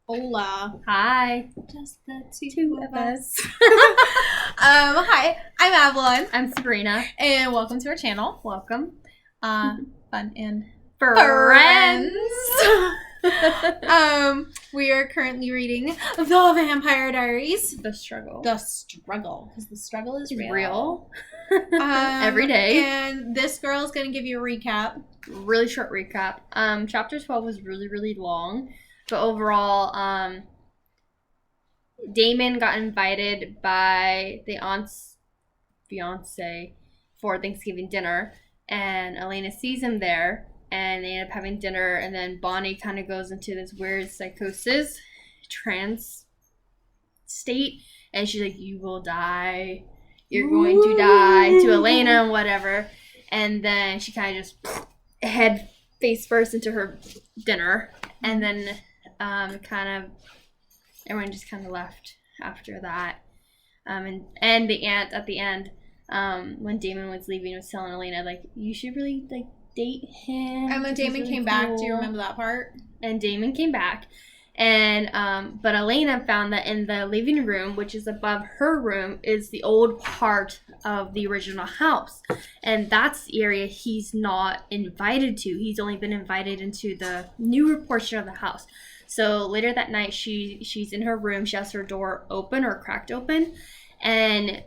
Hola. Hi. Just the two of us. Hi, I'm Avalon. I'm Sabrina. And welcome to our channel. Welcome. Fun and Friends. We are currently reading The Vampire Diaries. The struggle. The struggle. Because the struggle is real. Every day. And this girl is going to give you a recap. Really short recap. Chapter 12 was really, really long. But overall, Damon got invited by the aunt's fiance for Thanksgiving dinner. And Elena sees him there. And they end up having dinner. And then Bonnie kind of goes into this weird psychosis, trance state. And she's like, you will die. You're going to die to Elena and whatever. And then she kind of just head face first into her dinner. And then everyone just kind of left after that. And the aunt at the end, when Damon was leaving, was telling Elena, like, you should really, like, date him. And when Damon came back, do you remember that part? And Damon came back. And, but Elena found that in the living room, which is above her room, is the old part of the original house. And that's the area he's not invited to. He's only been invited into the newer portion of the house. So later that night, she's in her room. She has her door open or cracked open. And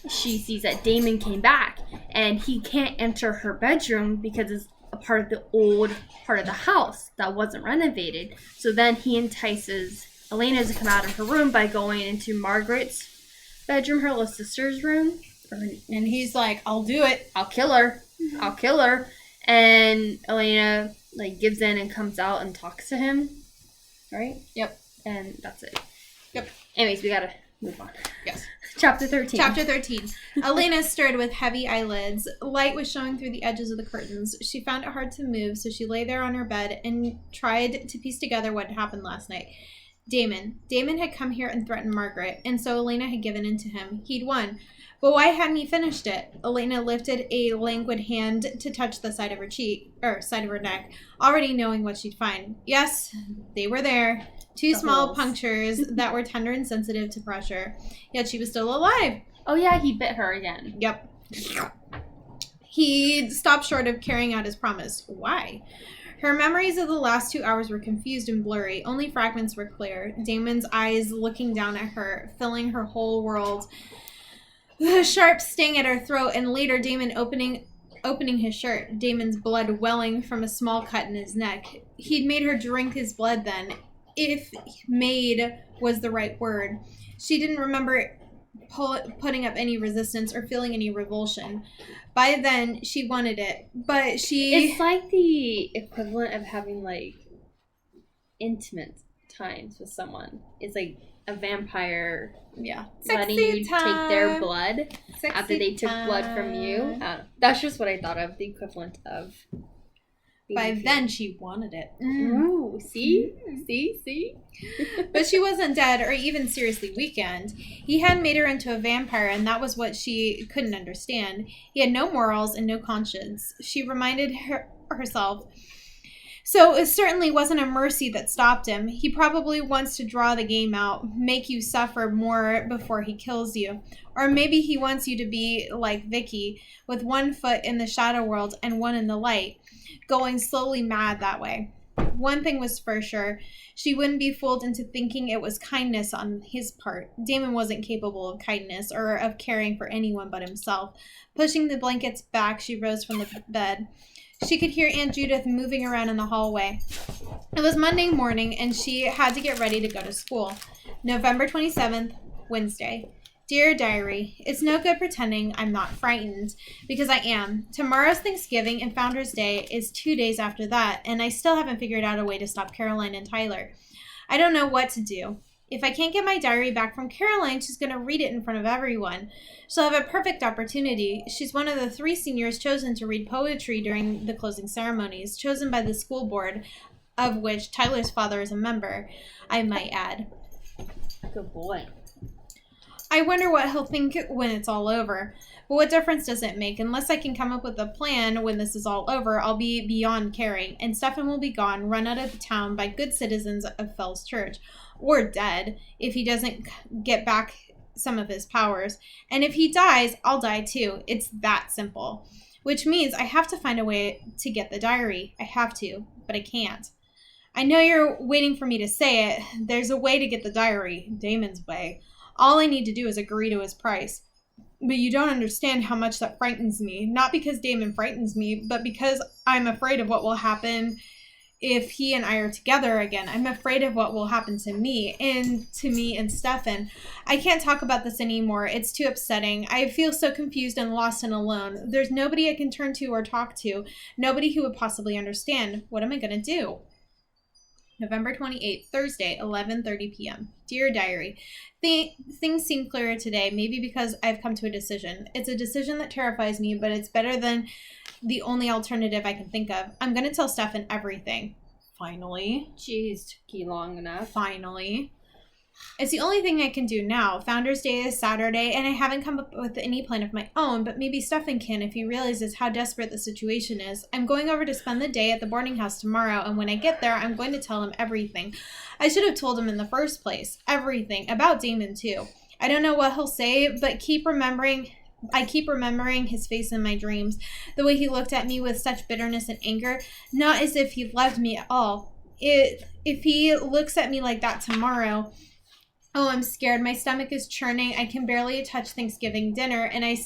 she sees that Damon came back. And he can't enter her bedroom because it's a part of the old part of the house that wasn't renovated. So then he entices Elena to come out of her room by going into Margaret's bedroom, her little sister's room. And he's like, I'll do it. I'll kill her. I'll kill her. And Elena, like, gives in and comes out and talks to him. Right? Yep. And that's it. Yep. Anyways, we gotta move on. Yes. Chapter 13. Chapter 13. Elena stirred with heavy eyelids. Light was showing through the edges of the curtains. She found it hard to move, so she lay there on her bed and tried to piece together what had happened last night. Damon had come here and threatened Margaret, and so Elena had given in to him. He'd won. But why hadn't he finished it? Elena lifted a languid hand to touch the side of her side of her neck, already knowing what she'd find. Yes, they were there. Two small punctures that were tender and sensitive to pressure. Yet she was still alive. Oh yeah, he bit her again. Yep. He stopped short of carrying out his promise. Why? Her memories of the last 2 hours were confused and blurry. Only fragments were clear. Damon's eyes looking down at her, filling her whole world. The sharp sting at her throat, and later Damon opening his shirt. Damon's blood welling from a small cut in his neck. He'd made her drink his blood then. If made was the right word. She didn't remember putting up any resistance or feeling any revulsion. By then, she wanted it, but It's like the equivalent of having, like, intimate times with someone. It's like a vampire letting you take their blood after they took blood from you. That's just what I thought of, the equivalent of. By then, she wanted it. Ooh, see? See? But she wasn't dead or even seriously weakened. He had made her into a vampire, and that was what she couldn't understand. He had no morals and no conscience. She reminded herself. So it certainly wasn't a mercy that stopped him. He probably wants to draw the game out, make you suffer more before he kills you. Or maybe he wants you to be like Vicky, with one foot in the shadow world and one in the light, going slowly mad that way. One thing was for sure, she wouldn't be fooled into thinking it was kindness on his part. Damon wasn't capable of kindness or of caring for anyone but himself. Pushing the blankets back, she rose from the bed. She could hear Aunt Judith moving around in the hallway. It was Monday morning, and she had to get ready to go to school. November 27th, Wednesday. Dear Diary, it's no good pretending I'm not frightened, because I am. Tomorrow's Thanksgiving and Founder's Day is 2 days after that, and I still haven't figured out a way to stop Caroline and Tyler. I don't know what to do. If I can't get my diary back from Caroline, she's going to read it in front of everyone. She'll have a perfect opportunity. She's one of the 3 seniors chosen to read poetry during the closing ceremonies, chosen by the school board, of which Tyler's father is a member, I might add. Good boy. I wonder what he'll think when it's all over. But what difference does it make? Unless I can come up with a plan when this is all over, I'll be beyond caring. And Stefan will be gone, run out of the town by good citizens of Fell's Church. Or dead, if he doesn't get back some of his powers. And if he dies, I'll die too. It's that simple. Which means I have to find a way to get the diary. I have to, but I can't. I know you're waiting for me to say it. There's a way to get the diary. Damon's way. All I need to do is agree to his price. But you don't understand how much that frightens me. Not because Damon frightens me, but because I'm afraid of what will happen if he and I are together again. I'm afraid of what will happen to me and Stefan. I can't talk about this anymore. It's too upsetting. I feel so confused and lost and alone. There's nobody I can turn to or talk to. Nobody who would possibly understand. What am I going to do? November 28th, Thursday, 11:30 p.m. Dear Diary, things seem clearer today, maybe because I've come to a decision. It's a decision that terrifies me, but it's better than the only alternative I can think of. I'm going to tell Stefan everything. Finally. Jeez, took you long enough. Finally. It's the only thing I can do now. Founders Day is Saturday, and I haven't come up with any plan of my own, but maybe Stefan can if he realizes how desperate the situation is. I'm going over to spend the day at the boarding house tomorrow, and when I get there, I'm going to tell him everything. I should have told him in the first place. Everything. About Damon, too. I don't know what he'll say, but I keep remembering his face in my dreams. The way he looked at me with such bitterness and anger, not as if he loved me at all. If he looks at me like that tomorrow... Oh, I'm scared. My stomach is churning. I can barely touch Thanksgiving dinner, and I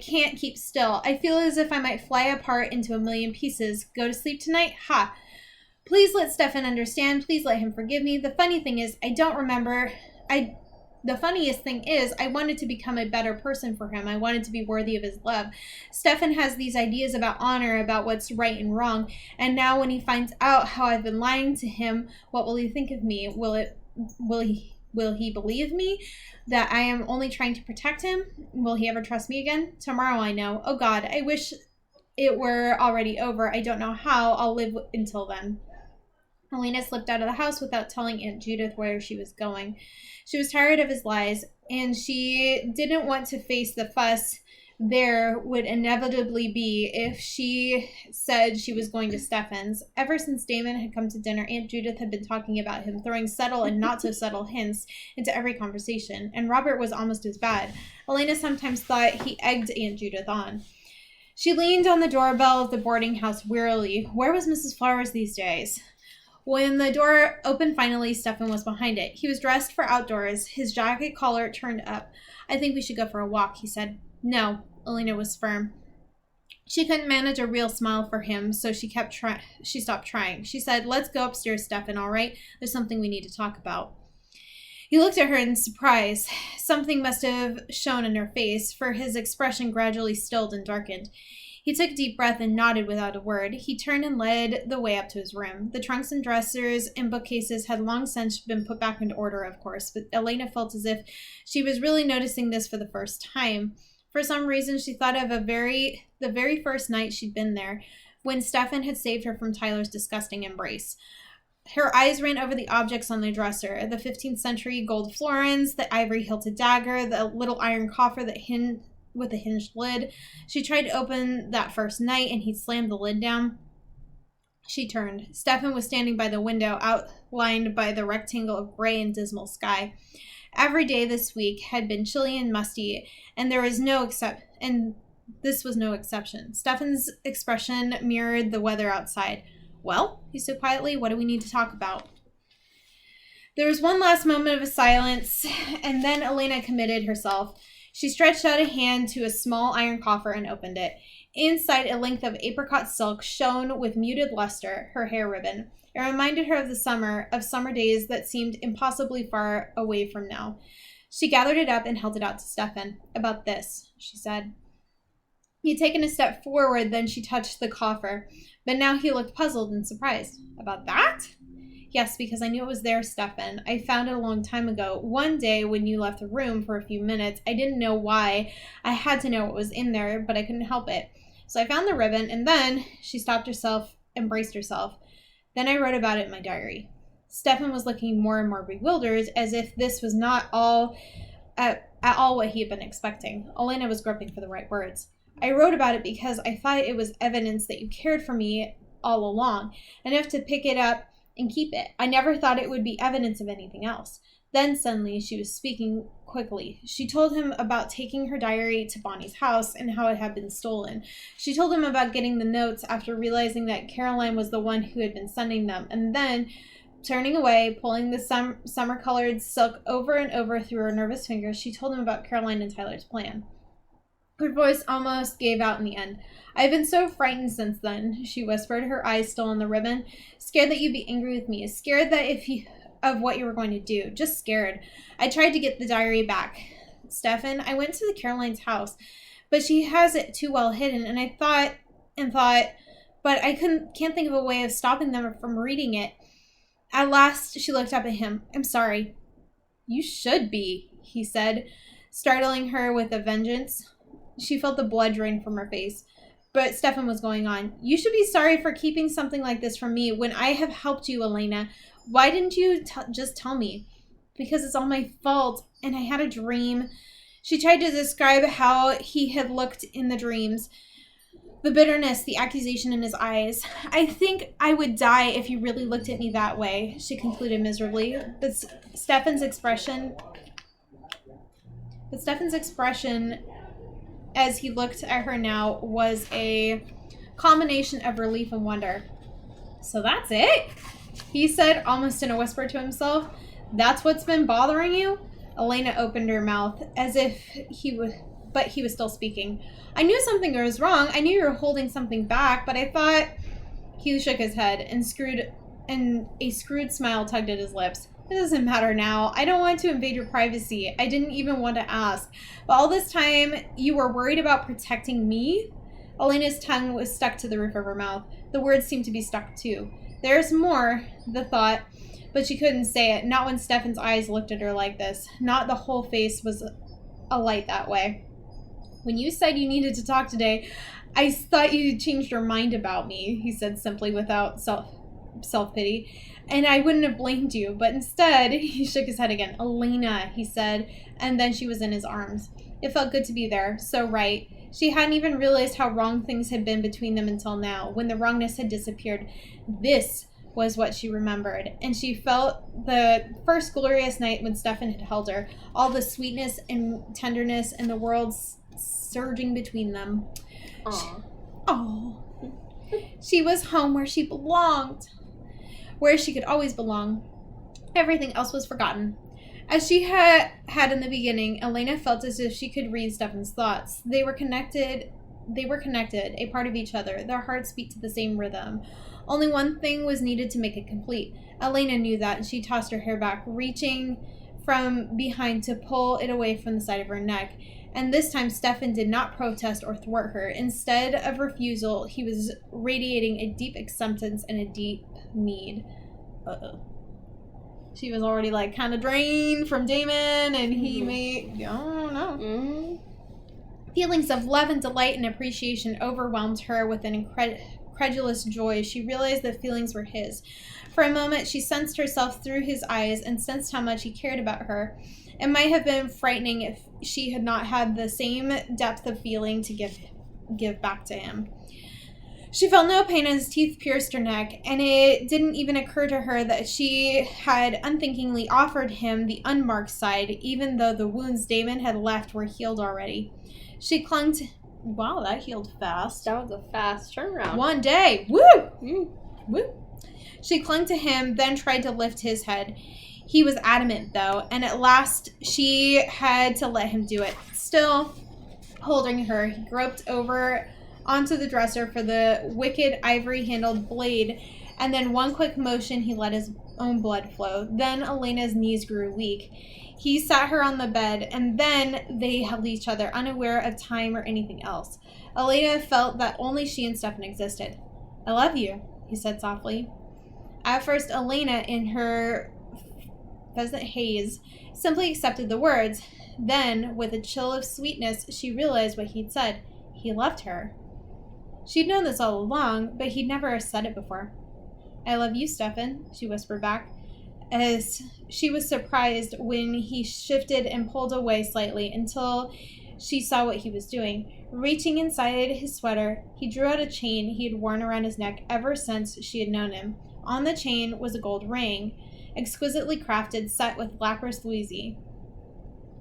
can't keep still. I feel as if I might fly apart into a million pieces. Go to sleep tonight? Ha. Please let Stefan understand. Please let him forgive me. The funniest thing is, I wanted to become a better person for him. I wanted to be worthy of his love. Stefan has these ideas about honor, about what's right and wrong, and now when he finds out how I've been lying to him, what will he think of me? Will he believe me that I am only trying to protect him? Will he ever trust me again? Tomorrow I know. Oh God, I wish it were already over. I don't know how I'll live until then. Elena slipped out of the house without telling Aunt Judith where she was going. She was tired of his lies, and she didn't want to face the fuss there would inevitably be if she said she was going to Stefan's. Ever since Damon had come to dinner, Aunt Judith had been talking about him, throwing subtle and not so subtle hints into every conversation, and Robert was almost as bad. Elena sometimes thought he egged Aunt Judith on. She leaned on the doorbell of the boarding house wearily. Where was Mrs. Flowers these days? When the door opened finally, Stefan was behind it. He was dressed for outdoors, his jacket collar turned up. I think we should go for a walk, he said. No, Elena was firm. She couldn't manage a real smile for him, so she stopped trying. She said, let's go upstairs, Stefan, all right? There's something we need to talk about. He looked at her in surprise. Something must have shown in her face, for his expression gradually stilled and darkened. He took a deep breath and nodded without a word. He turned and led the way up to his room. The trunks and dressers and bookcases had long since been put back into order, of course, but Elena felt as if she was really noticing this for the first time. For some reason, she thought of the very first night she'd been there, when Stefan had saved her from Tyler's disgusting embrace. Her eyes ran over the objects on the dresser, the 15th century gold florins, the ivory-hilted dagger, the little iron coffer with a hinged lid. She tried to open that first night, and he slammed the lid down. She turned. Stefan was standing by the window, outlined by the rectangle of gray and dismal sky. Every day this week had been chilly and musty, and this was no exception. Stefan's expression mirrored the weather outside. Well, he said quietly, what do we need to talk about? There was one last moment of silence, and then Elena committed herself. She stretched out a hand to a small iron coffer and opened it. Inside, a length of apricot silk shone with muted luster, her hair ribbon. It reminded her of summer days that seemed impossibly far away from now. She gathered it up and held it out to Stefan. About this, she said. He had taken a step forward, then she touched the coffer. But now he looked puzzled and surprised. About that? Yes, because I knew it was there, Stefan. I found it a long time ago. One day when you left the room for a few minutes, I didn't know why. I had to know what was in there, but I couldn't help it. So I found the ribbon, and then she stopped herself and braced herself. Then I wrote about it in my diary. Stefan was looking more and more bewildered, as if this was not all at all what he had been expecting. Elena was groping for the right words. I wrote about it because I thought it was evidence that you cared for me all along, enough to pick it up and keep it. I never thought it would be evidence of anything else. Then suddenly she was speaking quickly. She told him about taking her diary to Bonnie's house and how it had been stolen. She told him about getting the notes after realizing that Caroline was the one who had been sending them, and then turning away, pulling the summer-colored silk over and over through her nervous fingers, she told him about Caroline and Tyler's plan. Her voice almost gave out in the end. I've been so frightened since then, she whispered, her eyes still on the ribbon. Scared that you'd be angry with me. Scared that of what you were going to do. Just scared. I tried to get the diary back. Stefan, I went to the Caroline's house, but she has it too well hidden, and I thought, but I can't think of a way of stopping them from reading it. At last, she looked up at him. I'm sorry. You should be, he said, startling her with a vengeance. She felt the blood drain from her face. But Stefan was going on. You should be sorry for keeping something like this from me when I have helped you, Elena. Why didn't you just tell me? Because it's all my fault, and I had a dream. She tried to describe how he had looked in the dreams. The bitterness, the accusation in his eyes. I think I would die if you really looked at me that way, she concluded miserably. But Stefan's expression as he looked at her now was a combination of relief and wonder. So that's it? He said, almost in a whisper to himself. That's what's been bothering you? Elena opened her mouth as if but he was still speaking. I knew something was wrong. I knew you were holding something back, but I thought... He shook his head and a screwed smile tugged at his lips. It doesn't matter now. I don't want to invade your privacy. I didn't even want to ask. But all this time, you were worried about protecting me? Elena's tongue was stuck to the roof of her mouth. The words seemed to be stuck too. There's more, the thought, but she couldn't say it, not when Stefan's eyes looked at her like this. Not the whole face was alight that way. When you said you needed to talk today, I thought you changed your mind about me, he said simply without self-pity. And I wouldn't have blamed you, but instead, he shook his head again. Elena, he said, and then she was in his arms. It felt good to be there, so right. She hadn't even realized how wrong things had been between them until now, when the wrongness had disappeared. This was what she remembered, and she felt the first glorious night when Stefan had held her, all the sweetness and tenderness and the world surging between them. She was home where she belonged. Where she could always belong. Everything else was forgotten. As she had in the beginning, Elena felt as if she could read Stefan's thoughts. They were connected, a part of each other. Their hearts beat to the same rhythm. Only one thing was needed to make it complete. Elena knew that, and she tossed her hair back, reaching from behind to pull it away from the side of her neck. And this time, Stefan did not protest or thwart her. Instead of refusal, he was radiating a deep acceptance and a deep need. She was already like kind of drained from Damon, and he made, I don't know. Feelings of love and delight and appreciation overwhelmed her with an incredulous joy. She realized that feelings were his. For a moment, she sensed herself through his eyes and sensed how much he cared about her. It might have been frightening if she had not had the same depth of feeling to give back to him. She felt no pain as his teeth pierced her neck, and it didn't even occur to her that she had unthinkingly offered him the unmarked side, even though the wounds Damon had left were healed already. She clung to... Wow, that healed fast. That was a fast turnaround. One day. Woo! Woo! She clung to him, then tried to lift his head. He was adamant, though, and at last she had to let him do it. Still holding her, he groped over onto the dresser for the wicked ivory-handled blade, and then one quick motion he let his own blood flow. Then Elena's knees grew weak. He sat her on the bed, and then they held each other, unaware of time or anything else. Elena felt that only she and Stefan existed. I love you, he said softly. At first, Elena, in her pheasant haze, simply accepted the words. Then, with a chill of sweetness, she realized what he'd said. He loved her. She'd known this all along, but he'd never said it before. I love you, Stefan, she whispered back. as she was surprised when he shifted and pulled away slightly until she saw what he was doing. Reaching inside his sweater, he drew out a chain he had worn around his neck ever since she had known him. On the chain was a gold ring, exquisitely crafted, set with lapis lazuli,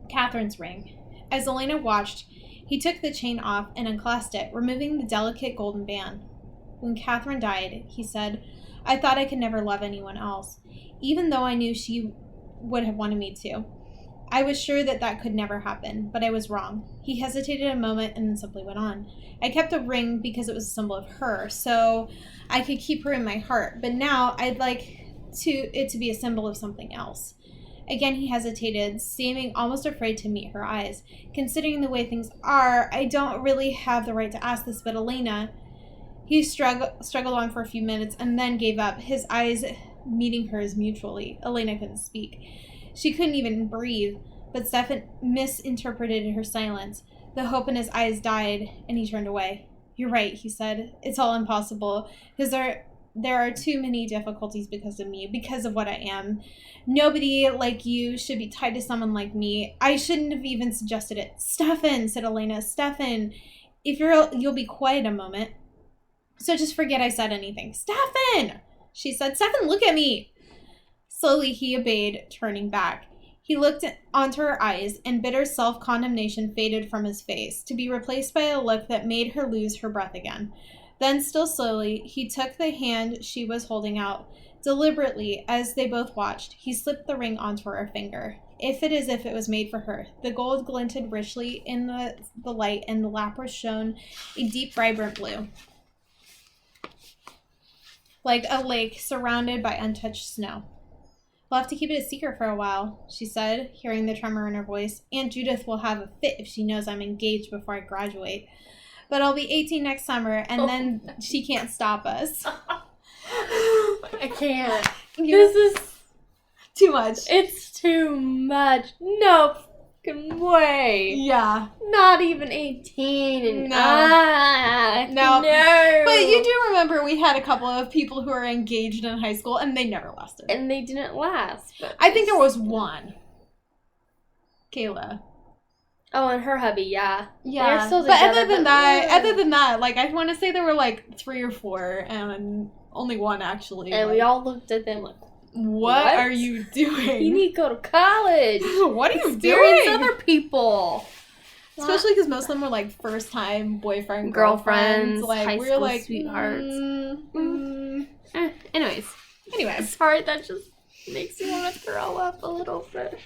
Catherine's ring. As Elena watched, he took the chain off and unclasped it, removing the delicate golden band. When Catherine died, he said, I thought I could never love anyone else, even though I knew she would have wanted me to. I was sure that that could never happen, but I was wrong. He hesitated a moment and then simply went on. I kept the ring because it was a symbol of her, so I could keep her in my heart, but now I'd like it to be a symbol of something else. Again, he hesitated, seeming almost afraid to meet her eyes. Considering the way things are, I don't really have the right to ask this, but Elena... He struggled on for a few minutes and then gave up, his eyes meeting hers mutually. Elena couldn't speak. She couldn't even breathe, but Stefan misinterpreted her silence. The hope in his eyes died, and he turned away. You're right, he said. It's all impossible, because there are too many difficulties because of me, because of what I am. Nobody like you should be tied to someone like me. I shouldn't have even suggested it. Stefan, said Elena. Stefan, if you'll be quiet a moment. So just forget I said anything. Stefan, she said. Stefan, look at me. Slowly he obeyed, turning back. He looked onto her eyes, and bitter self-condemnation faded from his face, to be replaced by a look that made her lose her breath again. Then, still slowly, he took the hand she was holding out. Deliberately, as they both watched, he slipped the ring onto her finger. If it was made for her. The gold glinted richly in the light, and the lapis shone a deep, vibrant blue, like a lake surrounded by untouched snow. We'll have to keep it a secret for a while, she said, hearing the tremor in her voice. Aunt Judith will have a fit if she knows I'm engaged before I graduate. But I'll be 18 next summer, and then she can't stop us. I can't. This is too much. It's too much. No fucking way. Yeah. Not even 18. And No. No. But you do remember we had a couple of people who were engaged in high school, and they never lasted. And they didn't last. But I think there was one. Kayla. Oh, and her hubby, yeah. Yeah. They're still but together, other than that, like, I want to say there were like 3 or 4, and only one actually. And like, we all looked at them like, what are you doing? You need to go to college. What are you Experience doing? other people. Especially because most of them were like first time boyfriend, girlfriends, like high we were school like sweethearts. Anyways. Sorry, that just makes me want to throw up a little bit.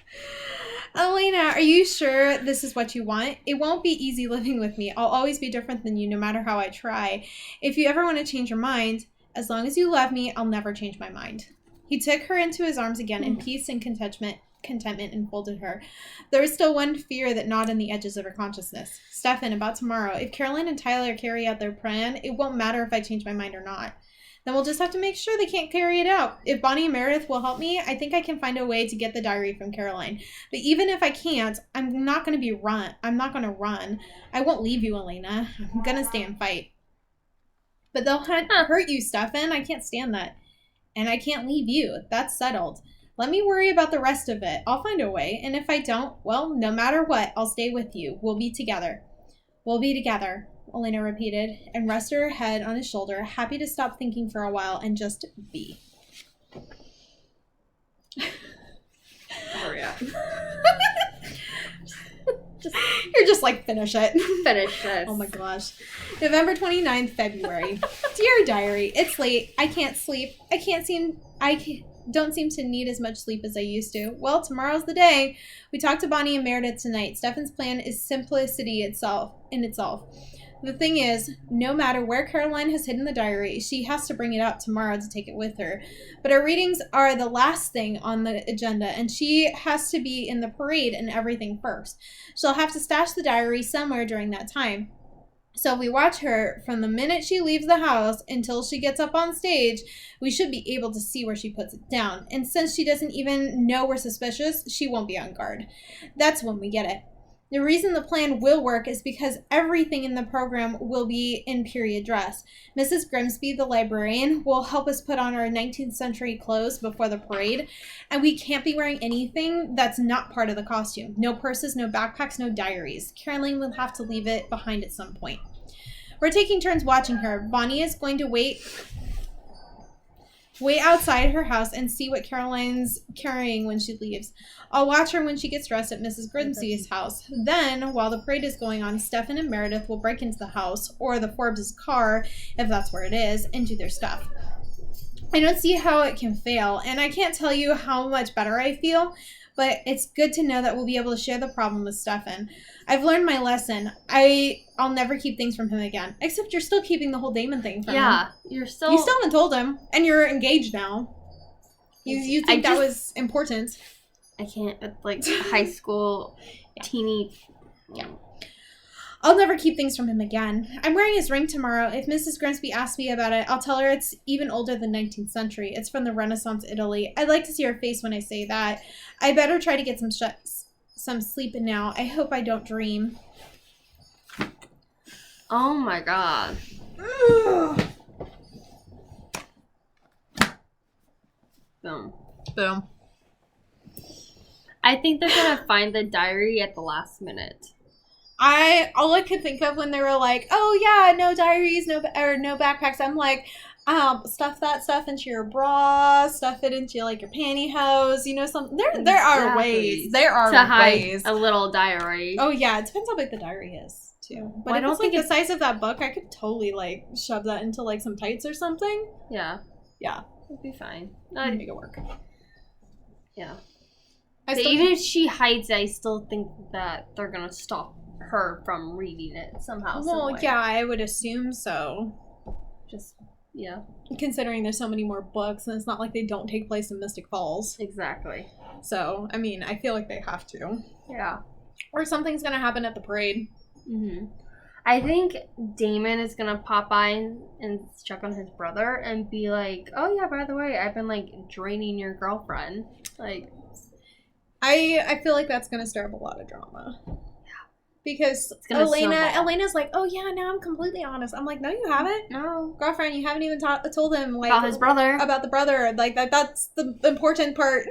Elena, are you sure this is what you want? It won't be easy living with me. I'll always be different than you, no matter how I try. If you ever want to change your mind, as long as you love me, I'll never change my mind. He took her into his arms again in peace and contentment enfolded her. There was still one fear that gnawed on the edges of her consciousness. Stefan, about tomorrow. If Caroline and Tyler carry out their plan, it won't matter if I change my mind or not. Then we'll just have to make sure they can't carry it out. If Bonnie and Meredith will help me, I think I can find a way to get the diary from Caroline. But even if I can't, I'm not going to run. I won't leave you, Elena. I'm going to stay and fight. But they'll hurt you, Stefan. I can't stand that. And I can't leave you. That's settled. Let me worry about the rest of it. I'll find a way. And if I don't, well, no matter what, I'll stay with you. We'll be together. We'll be together, Elena repeated, and rested her head on his shoulder, happy to stop thinking for a while and just be. Hurry up. You're just like, finish it. Finish this. Oh my gosh. November 29th, February. Dear diary, it's late. I can't sleep. I don't seem to need as much sleep as I used to. Well, tomorrow's the day. We talked to Bonnie and Meredith tonight. Stefan's plan is simplicity itself. The thing is, no matter where Caroline has hidden the diary, she has to bring it out tomorrow to take it with her. But our readings are the last thing on the agenda, and she has to be in the parade and everything first. She'll have to stash the diary somewhere during that time. So if we watch her from the minute she leaves the house until she gets up on stage, we should be able to see where she puts it down. And since she doesn't even know we're suspicious, she won't be on guard. That's when we get it. The reason the plan will work is because everything in the program will be in period dress. Mrs. Grimsby, the librarian, will help us put on our 19th century clothes before the parade, and we can't be wearing anything that's not part of the costume. No purses, no backpacks, no diaries. Caroline will have to leave it behind at some point. We're taking turns watching her. Bonnie is going to wait outside her house and see what Caroline's carrying when she leaves. I'll watch her when she gets dressed at Mrs. Grimsby's house. Then, while the parade is going on, Stefan and Meredith will break into the house, or the Forbes' car, if that's where it is, and do their stuff. I don't see how it can fail, and I can't tell you how much better I feel, but it's good to know that we'll be able to share the problem with Stefan. I've learned my lesson. I'll never keep things from him again. Except you're still keeping the whole Damon thing from him. Yeah, you still haven't told him, and you're engaged now. You think that was important? I can't. It's like high school, teeny. Yeah. I'll never keep things from him again. I'm wearing his ring tomorrow. If Mrs. Grimsby asks me about it, I'll tell her it's even older than 19th century. It's from the Renaissance Italy. I'd like to see her face when I say that. I better try to get some sleep now. I hope I don't dream. Oh my god. Boom. Boom. I think they're gonna find the diary at the last minute. All I could think of when they were like, oh yeah, no diaries, no backpacks, I'm like, stuff that stuff into your bra, stuff it into like your pantyhose, something. There are ways. There are to hide ways. A little diary. Oh yeah, it depends how big the diary is too. But well, if it's like the size of that book, I could totally like shove that into like some tights or something. Yeah. Yeah. It'd be fine. I'd make it work. Yeah. Even if she hides it, I still think that they're gonna stop her from reading it somehow. Well, yeah, I would assume so. Just, yeah. Considering there's so many more books, and it's not like they don't take place in Mystic Falls. Exactly. So, I mean, I feel like they have to. Yeah. Or something's gonna happen at the parade. Mm-hmm. I think Damon is gonna pop by and check on his brother and be like, oh yeah, by the way, I've been like draining your girlfriend. Like, I feel like that's gonna stir up a lot of drama. Because Elena's like, oh yeah, now I'm completely honest. I'm like, no, you havening. No, girlfriend, you haven't even told him like about his brother. About the brother, like that's the important part.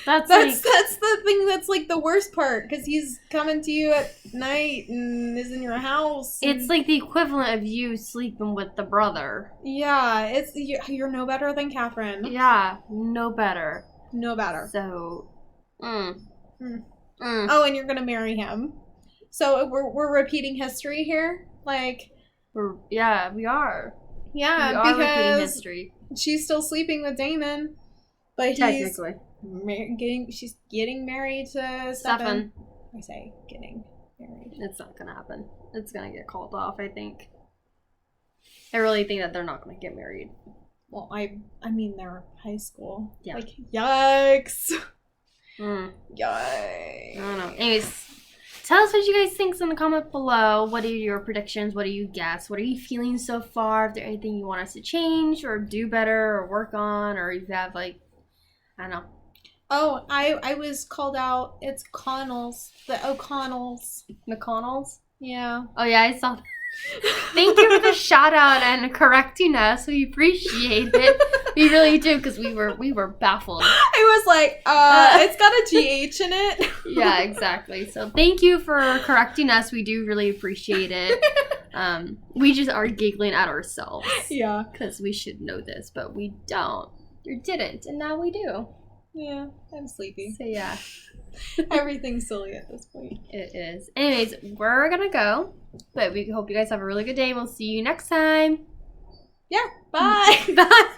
That's the thing that's like the worst part, because he's coming to you at night and is in your house. It's like the equivalent of you sleeping with the brother. Yeah, you're no better than Catherine. Yeah, no better. No better. So, Oh, and you're gonna marry him. So we're repeating history here, like. We are. Yeah, we are repeating history. She's still sleeping with Damon, but technically she's getting married to Stefan. I say getting married. It's not gonna happen. It's gonna get called off, I think. I really think that they're not gonna get married. Well, I mean they're high school. Yeah. Like yikes. Yikes. I don't know. Anyways, tell us what you guys think in the comment below. What are your predictions? What do you guess? What are you feeling so far? Is there anything you want us to change or do better or work on, or if you have like, I don't know. Oh, I was called out. It's Connells. The O'Connells. McConnells? Yeah. Oh yeah, I saw that. Thank you for the shout out and correcting us. We appreciate it. We really do, because we were baffled. I was like, it's got a GH in it. Yeah, exactly. So thank you for correcting us. We do really appreciate it. We just are giggling at ourselves. Yeah. Because we should know this, but we don't. You didn't, and now we do. Yeah, I'm sleepy. So yeah. Everything's silly at this point. It is. Anyways, we're gonna go. But we hope you guys have a really good day. We'll see you next time. Yeah. Bye. Bye.